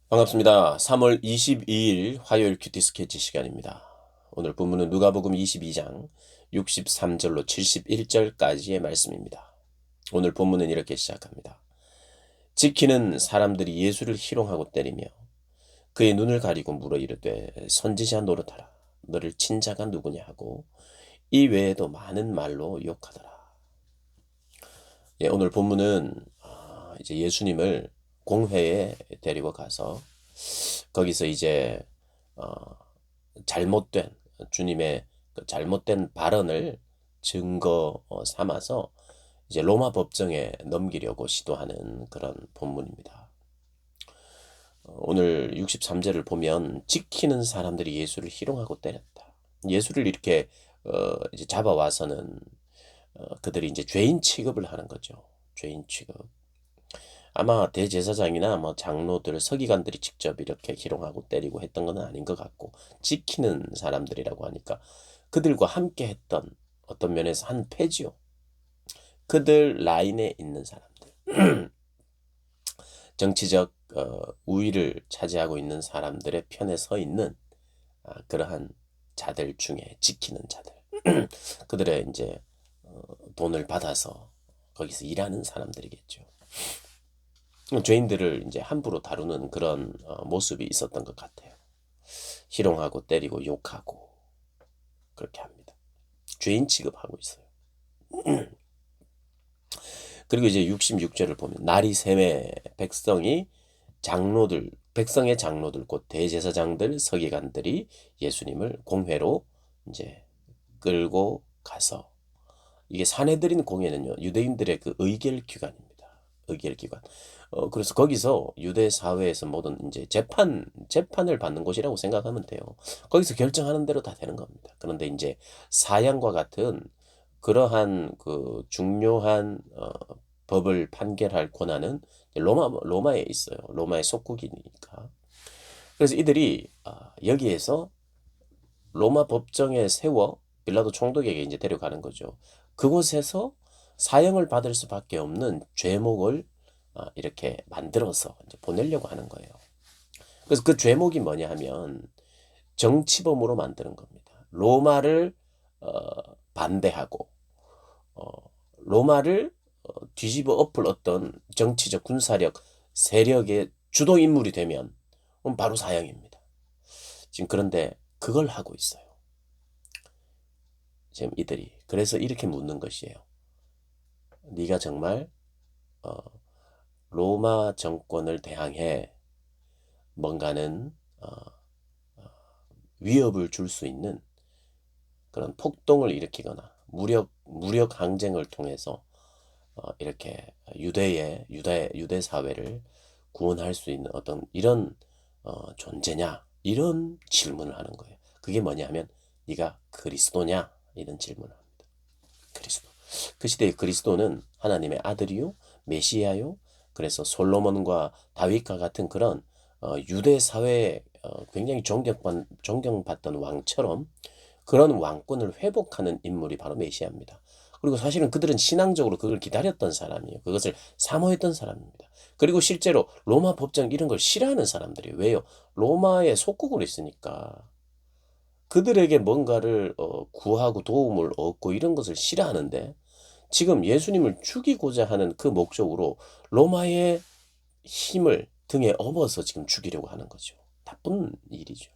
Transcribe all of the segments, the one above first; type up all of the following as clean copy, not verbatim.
반갑습니다. 3월 22일 화요일 큐티 스케치 시간입니다. 오늘 본문은 누가복음 22장 63절로 71절까지의 말씀입니다. 오늘 본문은 이렇게 시작합니다. 지키는 사람들이 예수를 희롱하고 때리며 그의 눈을 가리고 물어 이르되 선지자 노릇하라. 너를 친 자가 누구냐 하고 이 외에도 많은 말로 욕하더라. 오늘 본문은 이제 예수님을 공회에 데리고 가서 거기서 이제 어, 잘못된 주님의 그 잘못된 발언을 증거 삼아서 이제 로마 법정에 넘기려고 시도하는 그런 본문입니다. 오늘 63절을 보면 지키는 사람들이 예수를 희롱하고 때렸다. 예수를 이렇게 이제 잡아와서는 그들이 이제 죄인 취급을 하는 거죠. 죄인 취급. 아마 대제사장이나 뭐 장로들, 서기관들이 직접 이렇게 희롱하고 때리고 했던 건 아닌 것 같고 지키는 사람들이라고 하니까 그들과 함께 했던 어떤 면에서 한 패지요. 그들 라인에 있는 사람들. 정치적 우위를 차지하고 있는 사람들의 편에 서 있는 그러한 자들 중에 지키는 자들. 그들의 이제 돈을 받아서 거기서 일하는 사람들이겠죠. 죄인들을 이제 함부로 다루는 그런 모습이 있었던 것 같아요. 희롱하고 때리고 욕하고 그렇게 합니다. 죄인 취급하고 있어요. 그리고 이제 66절을 보면 날이 새매 백성의 장로들 곧 대제사장들 서기관들이 예수님을 공회로 이제 끌고 가서 이게 사내들인 공회는요 유대인들의 그 의결 기관입니다. 의결 기관. 그래서 거기서 유대 사회에서 모든 이제 재판을 받는 곳이라고 생각하면 돼요. 거기서 결정하는 대로 다 되는 겁니다. 그런데 이제 사형과 같은 그러한 그 중요한 법을 판결할 권한은 로마에 있어요. 로마의 속국이니까. 그래서 이들이 여기에서 로마 법정에 세워 빌라도 총독에게 이제 데려가는 거죠. 그곳에서 사형을 받을 수밖에 없는 죄목을 이렇게 만들어서 이제 보내려고 하는 거예요. 그래서 그 죄목이 뭐냐 하면 정치범으로 만드는 겁니다. 로마를 반대하고 어, 로마를 뒤집어 엎을 어떤 정치적 군사력 세력의 주도 인물이 되면 바로 사형입니다. 지금 그런데 그걸 하고 있어요. 지금 이들이 그래서 이렇게 묻는 것이에요. 네가 정말 어, 로마 정권을 대항해 뭔가는 위협을 줄 수 있는 그런 폭동을 일으키거나 무력 항쟁을 통해서 이렇게 유대 사회를 구원할 수 있는 어떤 이런 존재냐 이런 질문을 하는 거예요. 그게 뭐냐면 네가 그리스도냐 이런 질문을 합니다. 그리스도. 그 시대의 그리스도는 하나님의 아들이요 메시아요. 그래서 솔로몬과 다윗과 같은 그런 유대 사회에 굉장히 존경받던 왕처럼 그런 왕권을 회복하는 인물이 바로 메시아입니다. 그리고 사실은 그들은 신앙적으로 그걸 기다렸던 사람이에요. 그것을 사모했던 사람입니다. 그리고 실제로 로마 법정 이런 걸 싫어하는 사람들이에요. 왜요? 로마의 속국으로 있으니까 그들에게 뭔가를 구하고 도움을 얻고 이런 것을 싫어하는데 지금 예수님을 죽이고자 하는 그 목적으로 로마의 힘을 등에 업어서 지금 죽이려고 하는 거죠. 나쁜 일이죠.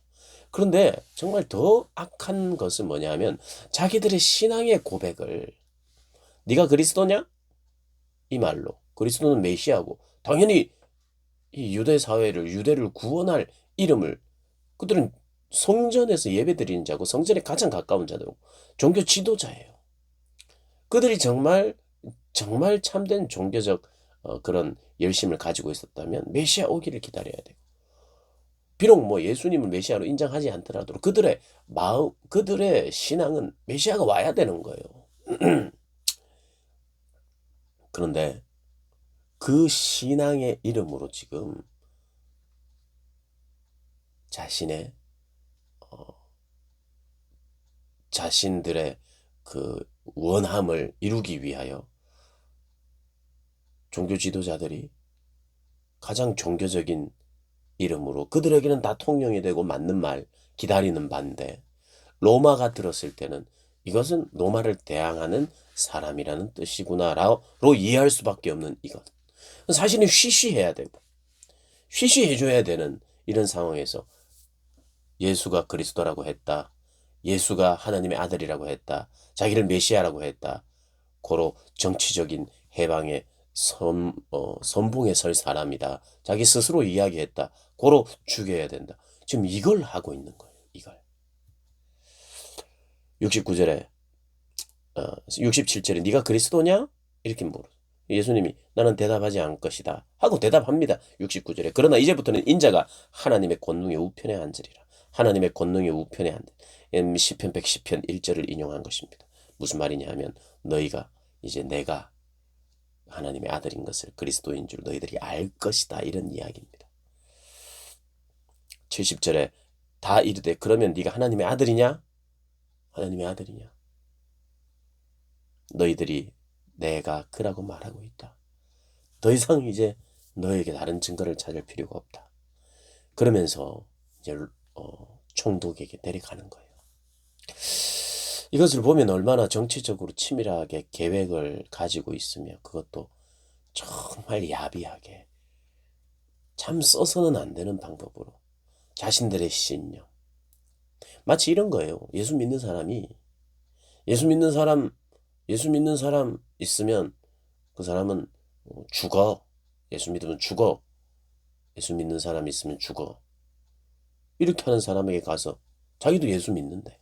그런데 정말 더 악한 것은 뭐냐 하면 자기들의 신앙의 고백을 네가 그리스도냐? 이 말로 그리스도는 메시아고 당연히 이 유대 사회를 유대를 구원할 이름을 그들은 성전에서 예배드리는 자고 성전에 가장 가까운 자들고 종교 지도자예요. 그들이 정말 참된 종교적 그런 열심을 가지고 있었다면 메시아 오기를 기다려야 돼요. 비록 뭐 예수님을 메시아로 인정하지 않더라도 그들의 마음, 그들의 신앙은 메시아가 와야 되는 거예요. 그런데 그 신앙의 이름으로 지금 자신의 자신들의 그 원함을 이루기 위하여 종교 지도자들이 가장 종교적인 이름으로 그들에게는 다 통용이 되고 맞는 말, 기다리는 바인데 로마가 들었을 때는 이것은 로마를 대항하는 사람이라는 뜻이구나로 이해할 수밖에 없는 이것. 사실은 쉬쉬해야 되고 쉬쉬해줘야 되는 이런 상황에서 예수가 그리스도라고 했다. 예수가 하나님의 아들이라고 했다. 자기를 메시아라고 했다. 고로 정치적인 해방의 선봉에 설 사람이다. 자기 스스로 이야기했다. 고로 죽여야 된다. 지금 이걸 하고 있는 거예요. 이걸. 69절에 67절에 네가 그리스도냐? 이렇게 물어. 예수님이 나는 대답하지 않을 것이다 하고 대답합니다. 69절에 그러나 이제부터는 인자가 하나님의 권능의 우편에 앉으리라. 하나님의 권능의 우편에 앉으리라. 시편 110편 1절을 인용한 것입니다. 무슨 말이냐 하면 너희가 이제 내가 하나님의 아들인 것을 그리스도인 줄 너희들이 알 것이다 이런 이야기입니다. 70절에 다 이르되 그러면 네가 하나님의 아들이냐? 하나님의 아들이냐? 너희들이 내가 그라고 말하고 있다. 더 이상 이제 너에게 다른 증거를 찾을 필요가 없다. 그러면서 이제 총독에게 내려가는 거예요. 이것을 보면 얼마나 정치적으로 치밀하게 계획을 가지고 있으며 그것도 정말 야비하게 참 써서는 안 되는 방법으로 자신들의 신념 마치 이런 거예요. 예수 믿는 사람 있으면 그 사람은 죽어. 예수 믿으면 죽어. 예수 믿는 사람 있으면 죽어. 이렇게 하는 사람에게 가서 자기도 예수 믿는데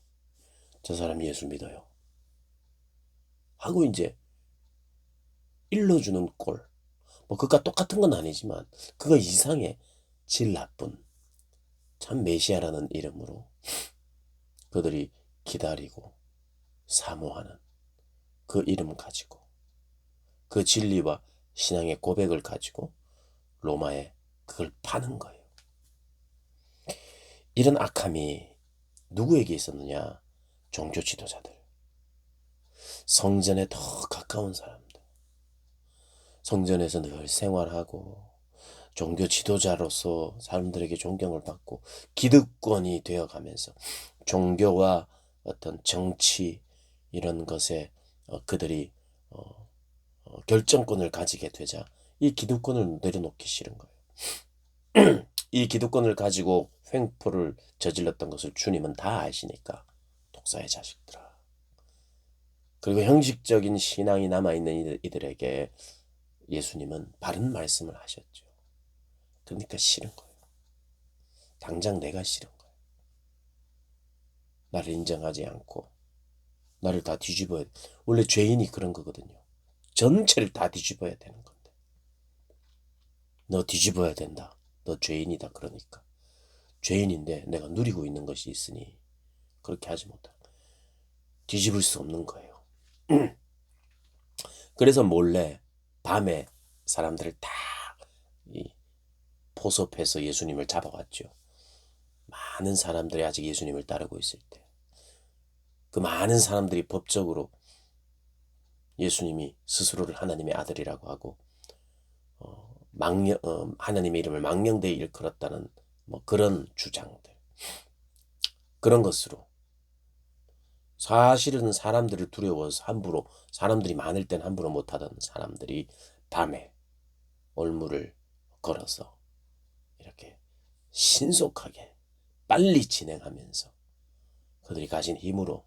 저 사람이 예수 믿어요 하고 이제 일러주는 꼴. 뭐 그가 똑같은 건 아니지만 그거 이상의 질 나쁜 참 메시아라는 이름으로 그들이 기다리고 사모하는 그 이름 가지고 그 진리와 신앙의 고백을 가지고 로마에 그걸 파는 거예요. 이런 악함이 누구에게 있었느냐? 종교 지도자들, 성전에 더 가까운 사람들, 성전에서 늘 생활하고 종교 지도자로서 사람들에게 존경을 받고 기득권이 되어가면서 종교와 어떤 정치 이런 것에 그들이 결정권을 가지게 되자 이 기득권을 내려놓기 싫은 거예요. 이 기득권을 가지고 횡포를 저질렀던 것을 주님은 다 아시니까 독사의 자식들아. 그리고 형식적인 신앙이 남아있는 이들에게 예수님은 바른 말씀을 하셨죠. 그러니까 싫은 거예요. 당장 내가 싫은 거예요. 나를 인정하지 않고 나를 다 뒤집어야 돼. 원래 죄인이 그런 거거든요. 전체를 다 뒤집어야 되는 건데. 너 뒤집어야 된다. 너 죄인이다. 그러니까. 죄인인데 내가 누리고 있는 것이 있으니 그렇게 하지 못하. 뒤집을 수 없는 거예요. 그래서 몰래 밤에 사람들을 다 포섭해서 예수님을 잡아왔죠. 많은 사람들이 아직 예수님을 따르고 있을 때. 그 많은 사람들이 법적으로 예수님이 스스로를 하나님의 아들이라고 하고 하나님의 이름을 망령되이 일컬었다는 뭐 그런 주장들. 그런 것으로 사실은 사람들을 두려워서 함부로 사람들이 많을 땐 함부로 못하던 사람들이 밤에 올무를 걸어서 이렇게 신속하게 빨리 진행하면서 그들이 가진 힘으로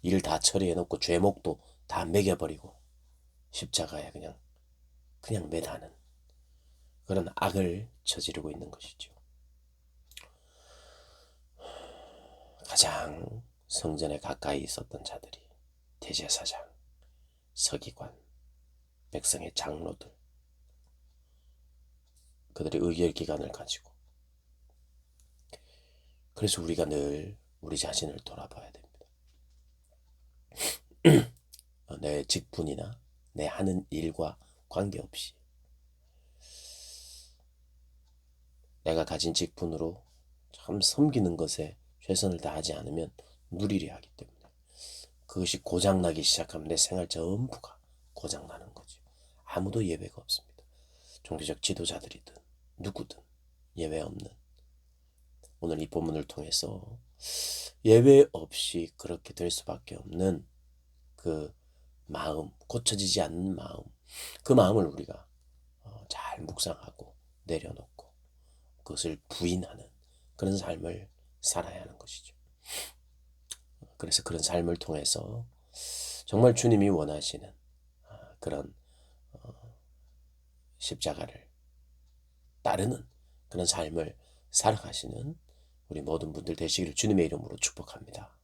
일 다 처리해놓고 죄목도 다 매겨버리고 십자가에 그냥 매다는 그런 악을 저지르고 있는 것이죠. 가장 성전에 가까이 있었던 자들이 대제사장, 서기관, 백성의 장로들 그들의 의결기관을 가지고 그래서 우리가 늘 우리 자신을 돌아봐야 됩니다. 내 직분이나 내 하는 일과 관계없이 내가 가진 직분으로 참 섬기는 것에 최선을 다하지 않으면 누리려 하기 때문에 그것이 고장나기 시작하면 내 생활 전부가 고장나는 거죠. 아무도 예외가 없습니다. 종교적 지도자들이든 누구든 예외 없는, 오늘 이 본문을 통해서 예외 없이 그렇게 될 수밖에 없는 그 마음, 고쳐지지 않는 마음, 그 마음을 우리가 잘 묵상하고 내려놓고 그것을 부인하는 그런 삶을 살아야 하는 것이죠. 그래서 그런 삶을 통해서 정말 주님이 원하시는 그런 십자가를 따르는 그런 삶을 살아가시는 우리 모든 분들 되시기를 주님의 이름으로 축복합니다.